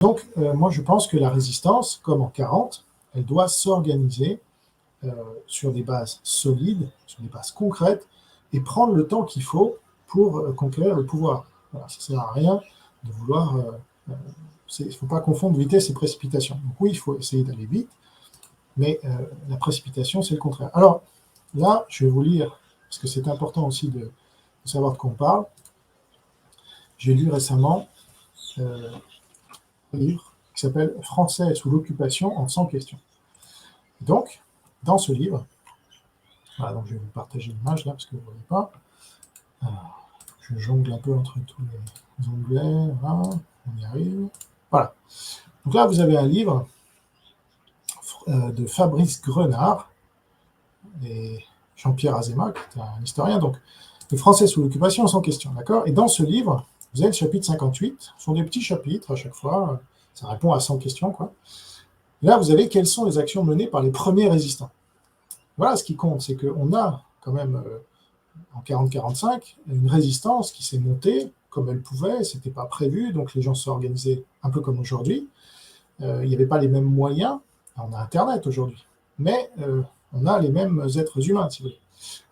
Donc, moi, je pense que la résistance, comme en 40, elle doit s'organiser sur des bases solides, sur des bases concrètes, et prendre le temps qu'il faut pour conquérir le pouvoir. Voilà, ça ne sert à rien de vouloir... il ne faut pas confondre vitesse et précipitation. Donc oui, il faut essayer d'aller vite, mais la précipitation, c'est le contraire. Alors, là, je vais vous lire, parce que c'est important aussi de savoir de quoi on parle. J'ai lu récemment un livre qui s'appelle « Français sous l'occupation en 100 questions ». Donc, dans ce livre, voilà, donc je vais vous partager l'image là, parce que vous ne voyez pas. Alors, je jongle un peu entre tous les onglets, voilà, on y arrive. Voilà. Donc là, vous avez un livre de Fabrice Grenard et Jean-Pierre Azéma, qui est un historien, donc les Français sous l'occupation sans question, d'accord. Et dans ce livre, vous avez le chapitre 58, ce sont des petits chapitres à chaque fois, ça répond à 100 questions, quoi. Et là, vous avez quelles sont les actions menées par les premiers résistants. Voilà, ce qui compte, c'est qu'on a quand même, en 40-45, une résistance qui s'est montée comme elle pouvait, c'était pas prévu, donc les gens se sont organisés un peu comme aujourd'hui. Il n'y avait pas les mêmes moyens, on a Internet aujourd'hui, mais on a les mêmes êtres humains, si vous voulez.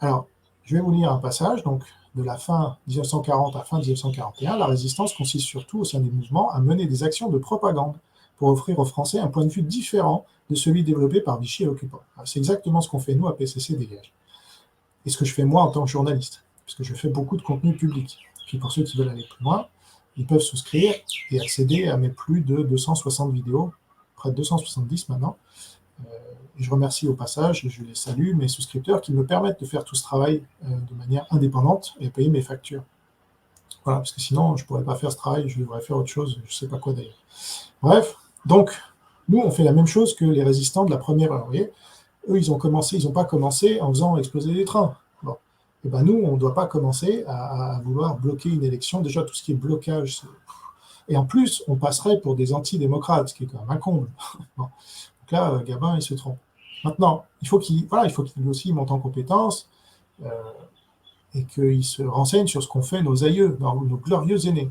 Alors, je vais vous lire un passage, donc de la fin 1940 à fin 1941, la résistance consiste surtout au sein des mouvements à mener des actions de propagande pour offrir aux Français un point de vue différent de celui développé par Vichy et l'occupant. C'est exactement ce qu'on fait nous à PCC Dégage. Et ce que je fais moi en tant que journaliste, parce que je fais beaucoup de contenu public. Puis pour ceux qui veulent aller plus loin, ils peuvent souscrire et accéder à mes plus de 260 vidéos, près de 270 maintenant. Et je remercie au passage, et je les salue, mes souscripteurs qui me permettent de faire tout ce travail de manière indépendante et payer mes factures. Voilà, parce que sinon, je ne pourrais pas faire ce travail, je devrais faire autre chose, je ne sais pas quoi d'ailleurs. Bref, donc, nous, on fait la même chose que les résistants de la première heure. Vous voyez, eux, ils n'ont pas commencé en faisant exploser les trains. Bon. Et ben nous, on ne doit pas commencer à vouloir bloquer une élection. Déjà, tout ce qui est blocage, et en plus, on passerait pour des antidémocrates, ce qui est quand même un comble. Bon. Donc là, Gabin, il se trompe. Maintenant, il faut qu'il aussi monte en compétence et qu'il se renseigne sur ce qu'ont fait nos aïeux, nos glorieux aînés.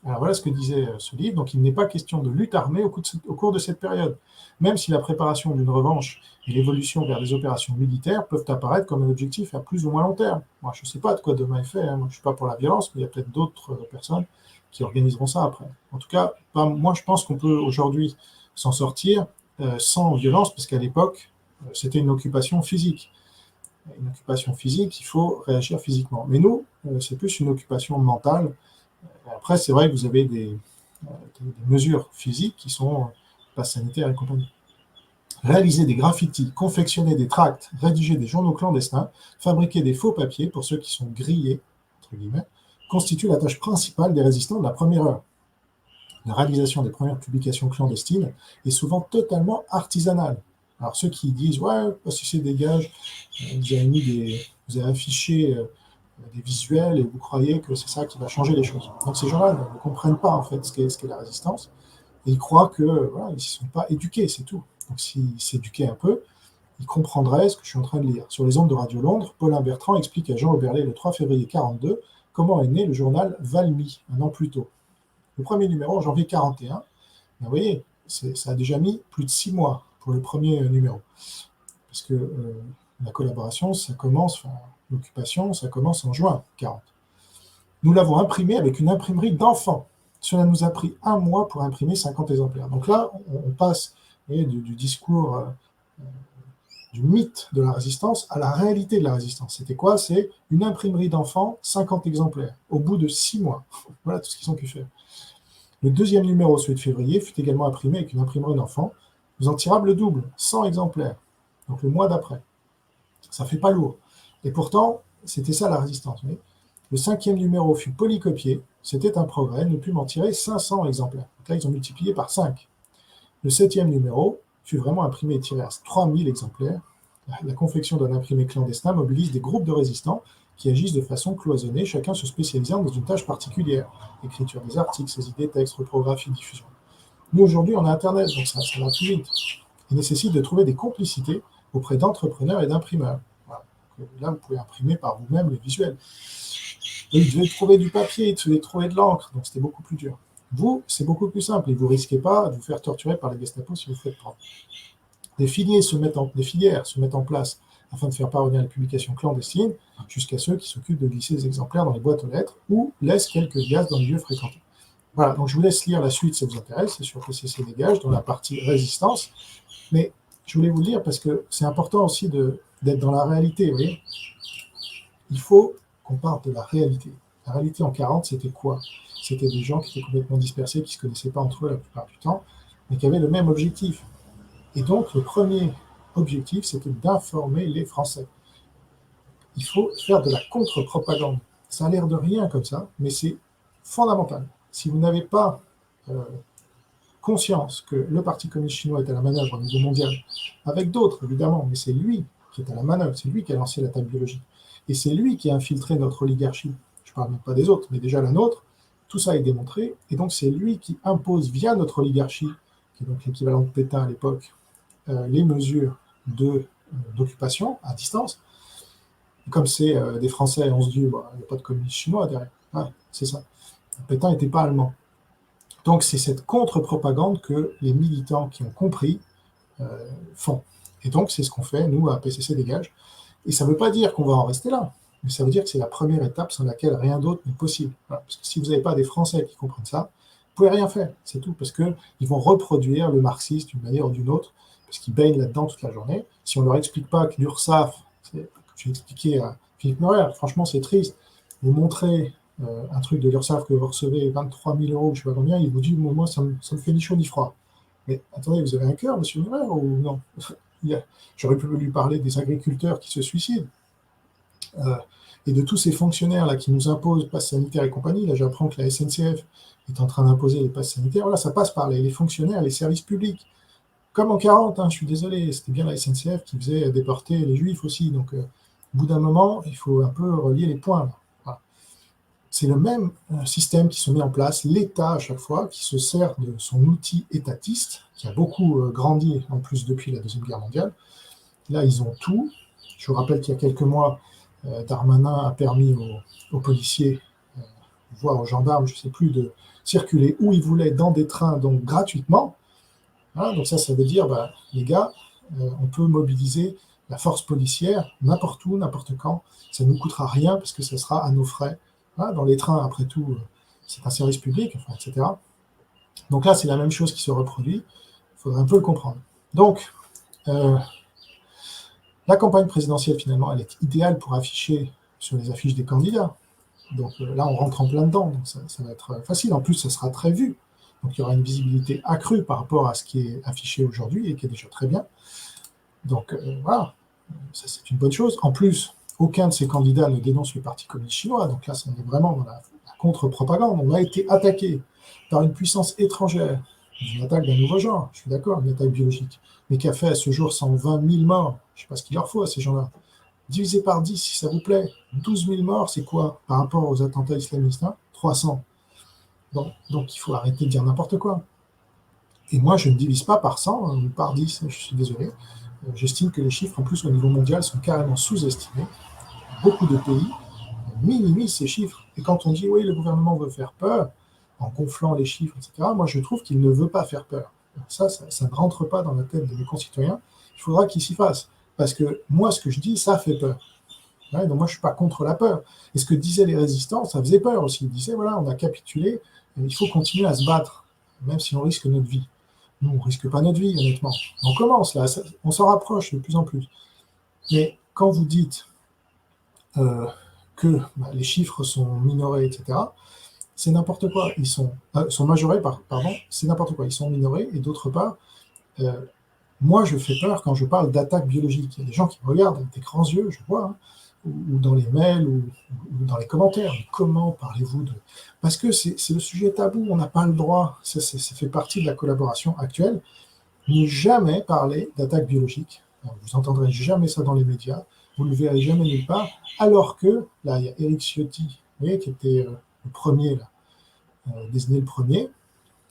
Alors voilà ce que disait ce livre. Donc il n'est pas question de lutte armée au cours de cette période, même si la préparation d'une revanche et l'évolution vers des opérations militaires peuvent apparaître comme un objectif à plus ou moins long terme. Moi, je ne sais pas de quoi demain est fait, hein. Moi, je ne suis pas pour la violence, mais il y a peut-être d'autres personnes qui organiseront ça après. En tout cas, moi, je pense qu'on peut aujourd'hui s'en sortir sans violence, parce qu'à l'époque, c'était une occupation physique. Une occupation physique, il faut réagir physiquement. Mais nous, c'est plus une occupation mentale. Après, c'est vrai que vous avez des mesures physiques qui sont passe sanitaire et compagnie. Réaliser des graffitis, confectionner des tracts, rédiger des journaux clandestins, fabriquer des faux papiers pour ceux qui sont grillés, entre guillemets, constitue la tâche principale des résistants de la première heure. La réalisation des premières publications clandestines est souvent totalement artisanale. Alors ceux qui disent « ouais, PCC Dégage, vous avez affiché des visuels et vous croyez que c'est ça qui va changer les choses ». Donc ces gens-là ne comprennent pas en fait ce qu'est la résistance et ils croient que voilà, ils ne sont pas éduqués, c'est tout. Donc s'ils s'éduquaient un peu, ils comprendraient ce que je suis en train de lire. Sur les ondes de Radio Londres, Paulin Bertrand explique à Jean Oberlé le 3 février 1942 comment est né le journal Valmy, un an plus tôt. Le premier numéro en janvier 1941, ben vous voyez, ça a déjà mis plus de 6 mois pour le premier numéro. Parce que la collaboration, l'occupation, ça commence en juin 1940. Nous l'avons imprimé avec une imprimerie d'enfants. Cela nous a pris 1 mois pour imprimer 50 exemplaires. Donc là, on passe du discours du mythe de la résistance à la réalité de la résistance. C'était quoi? C'est une imprimerie d'enfants, 50 exemplaires, au bout de 6 mois. Voilà tout ce qu'ils ont pu faire. Le deuxième numéro, celui de février, fut également imprimé avec une imprimerie d'enfants, faisant tirable le double, 100 exemplaires. Donc le mois d'après. Ça fait pas lourd. Et pourtant, c'était ça la résistance. Mais le 5e numéro fut polycopié, c'était un progrès, ne put m'en tirer 500 exemplaires. Donc là, ils ont multiplié par 5. Le 7e numéro fut vraiment imprimé et tiré à 3000 exemplaires. La confection d'un imprimé clandestin mobilise des groupes de résistants qui agissent de façon cloisonnée, chacun se spécialisant dans une tâche particulière. Écriture des articles, saisie des textes, reprographie, diffusion. Nous, aujourd'hui, on a Internet, donc ça va plus vite. Il nécessite de trouver des complicités auprès d'entrepreneurs et d'imprimeurs. Voilà. Là, vous pouvez imprimer par vous-même les visuels. Et ils devaient trouver du papier, ils devaient trouver de l'encre, donc c'était beaucoup plus dur. Vous, c'est beaucoup plus simple et vous ne risquez pas de vous faire torturer par les Gestapo si vous faites prendre. Des filières se mettent en place afin de faire parvenir les publications clandestines jusqu'à ceux qui s'occupent de glisser des exemplaires dans les boîtes aux lettres ou laissent quelques liasses dans les lieux fréquentés. Voilà, donc je vous laisse lire la suite si ça vous intéresse, c'est sur PCC Dégage, dans la partie résistance. Mais je voulais vous le dire parce que c'est important aussi d'être dans la réalité, vous voyez. Il faut qu'on parle de la réalité. La réalité en 40, c'était quoi? C'était des gens qui étaient complètement dispersés, qui ne se connaissaient pas entre eux la plupart du temps, mais qui avaient le même objectif. Et donc, le premier objectif, c'était d'informer les Français. Il faut faire de la contre-propagande. Ça a l'air de rien comme ça, mais c'est fondamental. Si vous n'avez pas conscience que le Parti communiste chinois est à la manœuvre au niveau mondial, avec d'autres évidemment, mais c'est lui qui est à la manœuvre, c'est lui qui a lancé l'attaque biologique. Et c'est lui qui a infiltré notre oligarchie. Je ne parle même pas des autres, mais déjà la nôtre. Tout ça est démontré. Et donc c'est lui qui impose via notre oligarchie, qui est donc l'équivalent de Pétain à l'époque, les mesures d'occupation à distance. Et comme c'est des Français, on se dit, bah, il n'y a pas de communistes chinois derrière. Ah, c'est ça. Pétain n'était pas allemand. Donc c'est cette contre-propagande que les militants qui ont compris font. Et donc c'est ce qu'on fait, nous, à PCC Dégage. Et ça ne veut pas dire qu'on va en rester là, mais ça veut dire que c'est la première étape sans laquelle rien d'autre n'est possible. Voilà. Parce que si vous n'avez pas des Français qui comprennent ça, vous ne pouvez rien faire, c'est tout, parce qu'ils vont reproduire le marxisme d'une manière ou d'une autre, parce qu'ils baignent là-dedans toute la journée. Si on ne leur explique pas que l'URSSAF, comme j'ai expliqué à Philippe Maurer, franchement c'est triste, vous montrez un truc de l'URSSAF que vous recevez 23 000 euros, je ne sais pas combien, il vous dit, moi ça me fait ni chaud ni froid. Mais attendez, vous avez un cœur, monsieur Maurer, ou non? J'aurais pu lui parler des agriculteurs qui se suicident, et de tous ces fonctionnaires là qui nous imposent passe sanitaire et compagnie. Là, j'apprends que la SNCF est en train d'imposer les passes sanitaires. Là, ça passe par les fonctionnaires, les services publics. Comme en 40, hein, je suis désolé, c'était bien la SNCF qui faisait déporter les Juifs aussi. Donc, au bout d'un moment, il faut un peu relier les points. Voilà. C'est le même système qui se met en place, l'État à chaque fois, qui se sert de son outil étatiste, qui a beaucoup grandi en plus depuis la Deuxième Guerre mondiale. Là, ils ont tout. Je vous rappelle qu'il y a quelques mois, Darmanin a permis aux policiers, voire aux gendarmes, je ne sais plus, de circuler où ils voulaient dans des trains, donc gratuitement. Hein, donc ça veut dire, bah, les gars, on peut mobiliser la force policière n'importe où, n'importe quand. Ça ne nous coûtera rien parce que ça sera à nos frais. Hein, dans les trains, après tout, c'est un service public, enfin, etc. Donc là, c'est la même chose qui se reproduit. Il faudrait un peu le comprendre. Donc, la campagne présidentielle, finalement, elle est idéale pour afficher sur les affiches des candidats. Donc là, on rentre en plein dedans, donc ça va être facile. En plus, ça sera très vu. Donc il y aura une visibilité accrue par rapport à ce qui est affiché aujourd'hui et qui est déjà très bien. Donc voilà, ça c'est une bonne chose. En plus, aucun de ces candidats ne dénonce le Parti communiste chinois. Donc là, on est vraiment dans la contre-propagande. On a été attaqué par une puissance étrangère, une attaque d'un nouveau genre, je suis d'accord, une attaque biologique, mais qui a fait à ce jour 120 000 morts. Je ne sais pas ce qu'il leur faut à ces gens-là. Divisé par 10, si ça vous plaît. 12 000 morts, c'est quoi par rapport aux attentats islamistes, hein? 300. Donc il faut arrêter de dire n'importe quoi. Et moi, je ne divise pas par 100 ou par 10, je suis désolé. J'estime que les chiffres, en plus, au niveau mondial, sont carrément sous-estimés. Beaucoup de pays minimisent ces chiffres. Et quand on dit, oui, le gouvernement veut faire peur, en gonflant les chiffres, etc., moi, je trouve qu'il ne veut pas faire peur. Ça ne rentre pas dans la tête de mes concitoyens. Il faudra qu'ils s'y fassent. Parce que moi, ce que je dis, ça fait peur. Ouais, donc moi, je ne suis pas contre la peur. Et ce que disaient les résistants, ça faisait peur aussi. Ils disaient, voilà, on a capitulé, il faut continuer à se battre, même si on risque notre vie. Nous, on ne risque pas notre vie, honnêtement. On commence, là, on s'en rapproche de plus en plus. Mais quand vous dites que les chiffres sont minorés, etc., c'est n'importe quoi. Ils sont majorés, pardon, c'est n'importe quoi. Ils sont minorés, et d'autre part, moi, je fais peur quand je parle d'attaque biologique. Il y a des gens qui me regardent avec des grands yeux, je vois, hein, ou dans les mails, ou dans les commentaires. Mais comment parlez-vous de... Parce que c'est le sujet tabou, on n'a pas le droit, ça fait partie de la collaboration actuelle, ne jamais parler d'attaque biologique. Vous n'entendrez jamais ça dans les médias, vous ne le verrez jamais nulle part, alors que, là, il y a Éric Ciotti, vous voyez, qui était le premier, là, désigné le premier,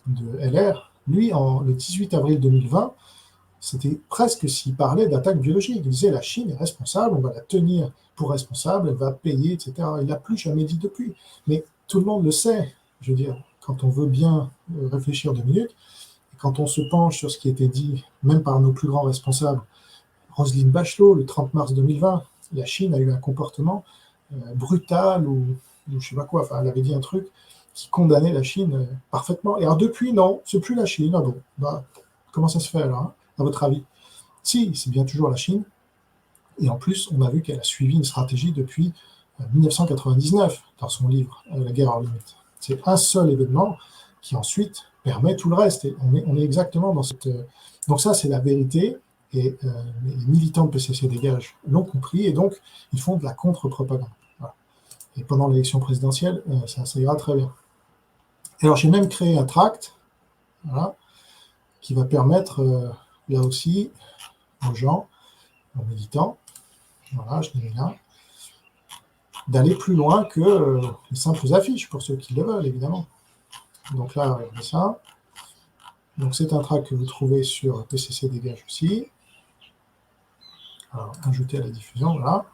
de LR. Lui, le 18 avril 2020, c'était presque s'il parlait d'attaque biologique. Il disait la Chine est responsable, on va la tenir pour responsable, elle va payer, etc. Il n'a plus jamais dit depuis. Mais tout le monde le sait. Je veux dire, quand on veut bien réfléchir 2 minutes, et quand on se penche sur ce qui a été dit, même par nos plus grands responsables, Roselyne Bachelot, le 30 mars 2020, la Chine a eu un comportement brutal ou je ne sais pas quoi, enfin, elle avait dit un truc qui condamnait la Chine parfaitement. Et alors depuis, non, c'est plus la Chine. Ah bon, bah, comment ça se fait alors, hein, à votre avis? Si, c'est bien toujours la Chine. Et en plus, on a vu qu'elle a suivi une stratégie depuis 1999 dans son livre La guerre hors limite. C'est un seul événement qui ensuite permet tout le reste. Et on est exactement dans cette... Donc ça, c'est la vérité. Et les militants de PCC Dégage l'ont compris. Et donc, ils font de la contre-propagande. Voilà. Et pendant l'élection présidentielle, ça ira très bien. Et alors, j'ai même créé un tract, voilà, qui va permettre, là aussi, aux gens, aux militants, voilà, je l'ai mis là, d'aller plus loin que les simples affiches, pour ceux qui le veulent, évidemment. Donc là, regardez ça. Donc c'est un tract que vous trouvez sur PCC Dégage aussi. Alors, ajouter à la diffusion, voilà.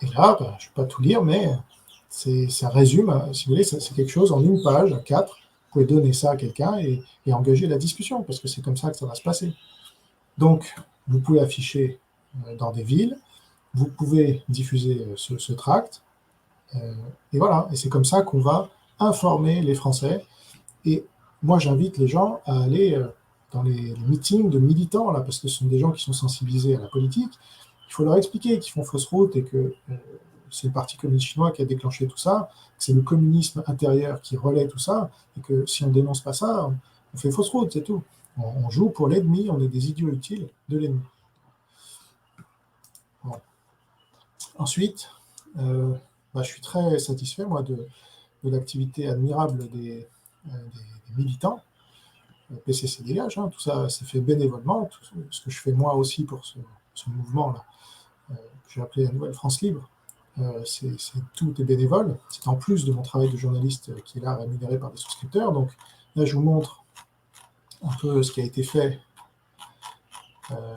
Et là, bah, je ne vais pas tout lire, mais ça résume, si vous voulez, c'est quelque chose en une page, à 4. Vous pouvez donner ça à quelqu'un et engager la discussion, parce que c'est comme ça que ça va se passer. Donc, vous pouvez afficher dans des villes, vous pouvez diffuser ce tract, et voilà, et c'est comme ça qu'on va informer les Français. Et moi, j'invite les gens à aller dans les meetings de militants, là, parce que ce sont des gens qui sont sensibilisés à la politique. Il faut leur expliquer qu'ils font fausse route et que c'est le Parti communiste chinois qui a déclenché tout ça, que c'est le communisme intérieur qui relaie tout ça, et que si on ne dénonce pas ça, on fait fausse route, c'est tout. On joue pour l'ennemi, on est des idiots utiles de l'ennemi. Bon. Ensuite, je suis très satisfait, moi, de l'activité admirable des militants. PCC Dégage, hein, tout ça, c'est fait bénévolement, tout ce que je fais moi aussi pour ce mouvement-là, que j'ai appelé la Nouvelle France Libre. Tout est bénévole, c'est en plus de mon travail de journaliste qui est là rémunéré par des souscripteurs. Donc là, je vous montre un peu ce qui a été fait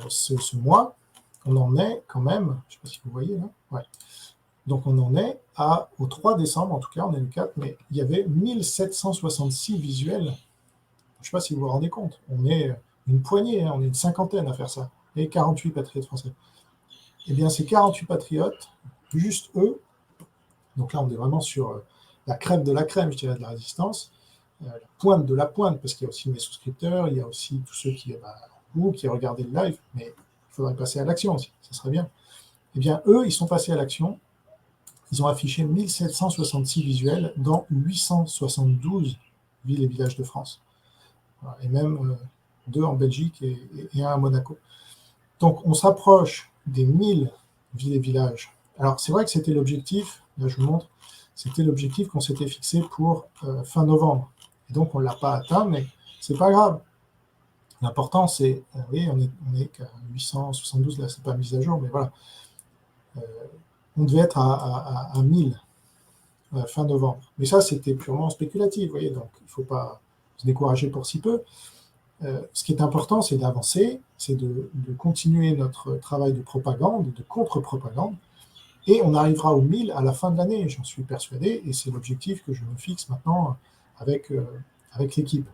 ce mois. On en est quand même, je ne sais pas si vous voyez là, ouais. Donc on en est au 3 décembre, en tout cas, on est le 4, mais il y avait 1766 visuels. Je ne sais pas si vous vous rendez compte, on est une poignée, hein, on est une cinquantaine à faire ça, et 48 patriotes français. Eh bien, ces 48 patriotes, juste eux, donc là, on est vraiment sur la crème de la crème, je dirais, de la résistance, la pointe de la pointe, parce qu'il y a aussi mes souscripteurs, il y a aussi tous ceux vous qui regardez le live, mais il faudrait passer à l'action aussi, ça serait bien. Eh bien, eux, ils sont passés à l'action, ils ont affiché 1766 visuels dans 872 villes et villages de France. Voilà, et même 2 en Belgique et 1 à Monaco. Donc, on s'approche des 1000 villes et villages. Alors, c'est vrai que c'était l'objectif, là je vous montre, c'était l'objectif qu'on s'était fixé pour fin novembre. Et donc, on ne l'a pas atteint, mais c'est pas grave. L'important, c'est, oui, on est qu'à 872, là, c'est pas mise à jour, mais voilà. On devait être à 1000 fin novembre. Mais ça, c'était purement spéculatif, vous voyez, donc il ne faut pas se décourager pour si peu. Ce qui est important, c'est d'avancer, c'est de continuer notre travail de propagande, de contre-propagande, et on arrivera aux 1000 à la fin de l'année, j'en suis persuadé, et c'est l'objectif que je me fixe maintenant avec l'équipe.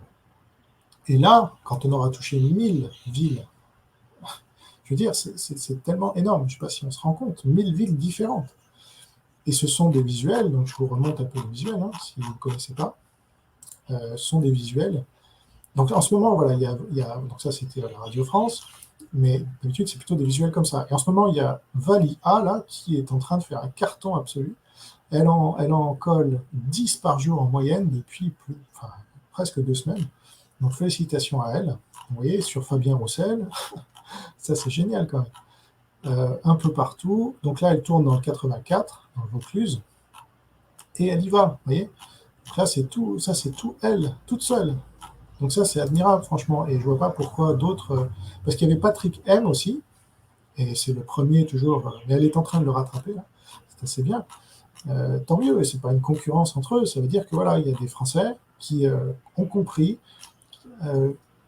Et là, quand on aura touché 1000 villes, je veux dire, c'est tellement énorme, je ne sais pas si on se rend compte, 1000 villes différentes. Et ce sont des visuels, donc je vous remonte un peu les visuels, hein, si vous ne connaissez pas, ce sont des visuels. Donc en ce moment, voilà, donc ça c'était la Radio France, mais d'habitude c'est plutôt des visuels comme ça. Et en ce moment, il y a Vali A, là, qui est en train de faire un carton absolu. Elle en colle 10 par jour en moyenne depuis presque 2 semaines. Donc félicitations à elle. Vous voyez, sur Fabien Roussel, ça c'est génial quand même. Un peu partout. Donc là, elle tourne dans le 84, dans le Vaucluse, et elle y va, vous voyez. Donc là, c'est tout, ça c'est tout elle, toute seule. Donc ça, c'est admirable, franchement, et je vois pas pourquoi d'autres... Parce qu'il y avait Patrick M aussi, et c'est le premier toujours, mais elle est en train de le rattraper, là. C'est assez bien. Tant mieux, et c'est pas une concurrence entre eux, ça veut dire que voilà, il y a des Français qui ont compris,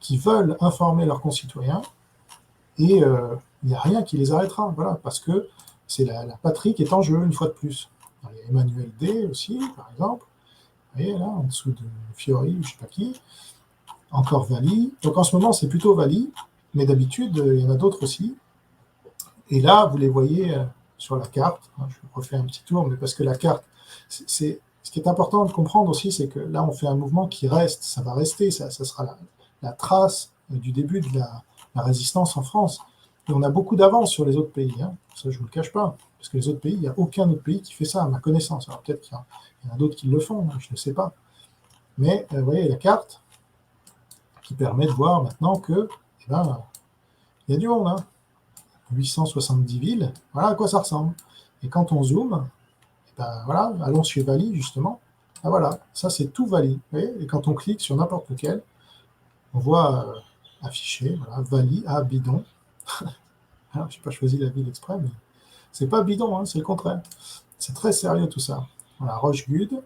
qui veulent informer leurs concitoyens, et il n'y a rien qui les arrêtera, voilà, parce que c'est la patrie qui est en jeu, une fois de plus. Il y a Emmanuel D aussi, par exemple, Vous voyez, là, en dessous de Fiori, je ne sais pas qui. Encore Vali. Donc en ce moment, c'est plutôt Vali, mais d'habitude, il y en a d'autres aussi. Et là, vous les voyez sur la carte. Je refais un petit tour, mais parce que la carte, ce qui est important de comprendre aussi, c'est que là, on fait un mouvement qui reste, ça va rester, ça sera la trace du début de la résistance en France. Et on a beaucoup d'avance sur les autres pays, hein. Ça, je ne vous le cache pas. Parce que les autres pays, il n'y a aucun autre pays qui fait ça, à ma connaissance. Alors peut-être qu'il y en a d'autres qui le font, hein, je ne sais pas. Mais vous voyez la carte qui permet de voir maintenant que, eh ben, il y a du monde, hein. 870 villes, voilà à quoi ça ressemble. Et quand on zoome, eh ben, voilà, allons chez Vali, justement. Ah, voilà, ça c'est tout Vali. Vous voyez, et quand on clique sur n'importe lequel, on voit affiché, voilà, Vali à Bidon. Alors, je n'ai pas choisi la ville exprès, mais c'est pas bidon, hein, c'est le contraire. C'est très sérieux tout ça. Voilà, Rochegude,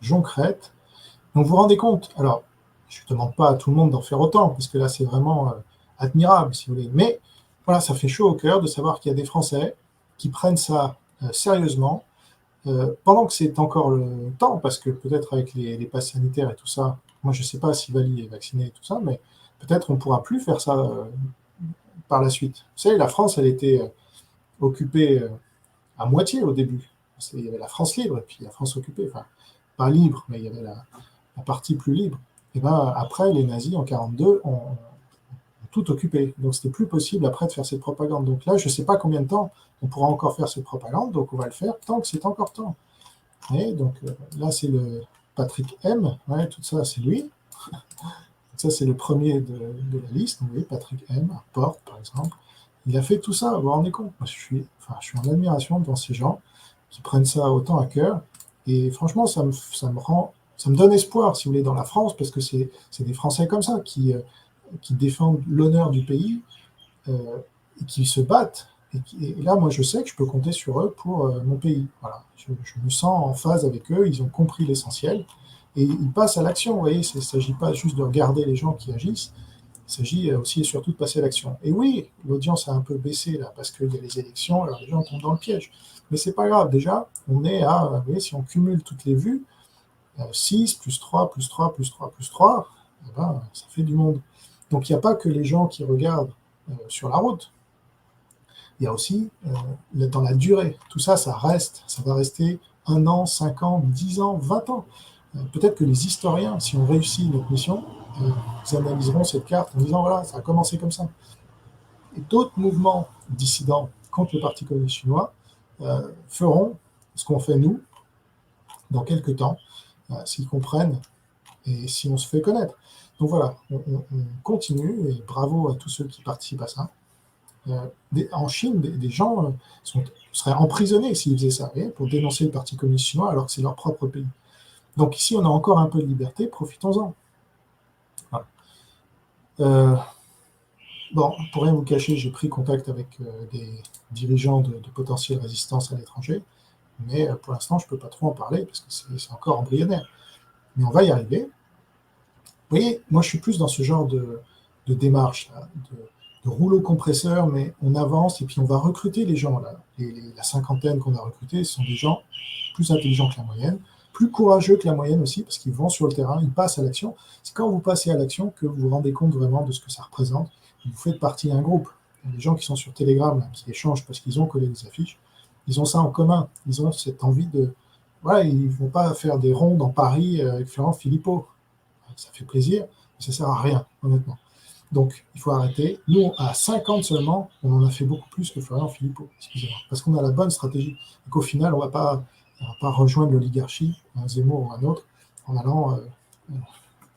Joncrette. Donc vous vous rendez compte, alors je ne demande pas à tout le monde d'en faire autant, parce que là c'est vraiment admirable, si vous voulez. Mais voilà, ça fait chaud au cœur de savoir qu'il y a des Français qui prennent ça sérieusement, pendant que c'est encore le temps, parce que peut-être avec les passes sanitaires et tout ça, moi je ne sais pas si Vali est vacciné et tout ça, mais peut-être on ne pourra plus faire ça par la suite. Vous savez, la France, elle était occupée à moitié au début. Il y avait la France libre et puis la France occupée. Enfin, pas libre, mais il y avait la partie plus libre. Et ben après, les nazis en 1942 ont tout occupé. Donc c'était plus possible après de faire cette propagande. Donc là, je ne sais pas combien de temps on pourra encore faire cette propagande, donc on va le faire tant que c'est encore temps. Et donc là, c'est le Patrick M. Ouais, tout ça, c'est lui. Ça, c'est le premier de la liste. Vous voyez, Patrick M. à Porte, par exemple. Il a fait tout ça, vous vous rendez compte? Moi, je suis en admiration devant ces gens qui prennent ça autant à cœur. Et franchement, ça me donne espoir, si vous voulez, dans la France, parce que c'est des Français comme ça qui défendent l'honneur du pays, et qui se battent. Et là, moi, je sais que je peux compter sur eux pour mon pays. Voilà. Je me sens en phase avec eux, ils ont compris l'essentiel, et ils passent à l'action. Vous voyez, il ne s'agit pas juste de regarder les gens qui agissent, il s'agit aussi et surtout de passer à l'action. Et oui, l'audience a un peu baissé là, parce qu'il y a les élections, alors les gens tombent dans le piège. Mais c'est pas grave, déjà, on est à, vous voyez, si on cumule toutes les vues, 6, plus 3, plus 3, plus 3, plus 3, eh ben, ça fait du monde. Donc il n'y a pas que les gens qui regardent sur la route, il y a aussi dans la durée. Tout ça, ça va rester 1 an, 5 ans, 10 ans, 20 ans. Peut-être que les historiens, si on réussit notre mission, ils analyseront cette carte en disant voilà, ça a commencé comme ça. Et d'autres mouvements dissidents contre le Parti communiste chinois feront ce qu'on fait nous dans quelques temps, s'ils comprennent et si on se fait connaître. Donc voilà, on continue et bravo à tous ceux qui participent à ça. En Chine, des gens seraient emprisonnés s'ils faisaient ça, pour dénoncer le Parti communiste chinois alors que c'est leur propre pays. Donc ici, on a encore un peu de liberté, profitons-en. Voilà. Bon, pour rien vous cacher, j'ai pris contact avec des dirigeants de potentielle résistance à l'étranger, mais pour l'instant, je ne peux pas trop en parler parce que c'est encore embryonnaire. Mais on va y arriver. Vous voyez, moi, je suis plus dans ce genre de démarche, là, de rouleau compresseur, mais on avance et puis on va recruter les gens. Là. La cinquantaine qu'on a recrutée, ce sont des gens plus intelligents que la moyenne, plus courageux que la moyenne aussi, parce qu'ils vont sur le terrain, ils passent à l'action. C'est quand vous passez à l'action que vous vous rendez compte vraiment de ce que ça représente. Vous faites partie d'un groupe. Les gens qui sont sur Telegram, là, qui échangent parce qu'ils ont collé des affiches, ils ont ça en commun. Ils ont cette envie de... Voilà, ils ne vont pas faire des rondes dans Paris avec Florent Philippot. Ça fait plaisir, mais ça ne sert à rien, honnêtement. Donc, il faut arrêter. Nous, à 50 seulement, on en a fait beaucoup plus que Florian Philippot, excusez-moi, parce qu'on a la bonne stratégie. Et qu'au final, on ne va pas rejoindre l'oligarchie, un Zemmour ou un autre, en allant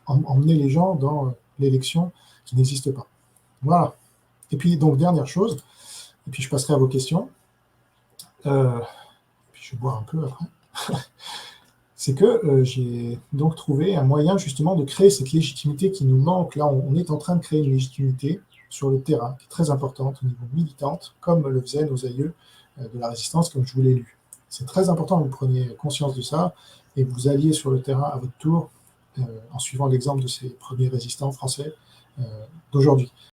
emmener les gens dans l'élection qui n'existe pas. Voilà. Et puis, donc, dernière chose, et puis je passerai à vos questions. Puis je vais boire un peu après. C'est que j'ai donc trouvé un moyen justement de créer cette légitimité qui nous manque. Là, on est en train de créer une légitimité sur le terrain, qui est très importante au niveau militante, comme le faisaient nos aïeux de la résistance, comme je vous l'ai lu. C'est très important que vous preniez conscience de ça et que vous alliez sur le terrain à votre tour en suivant l'exemple de ces premiers résistants français d'aujourd'hui.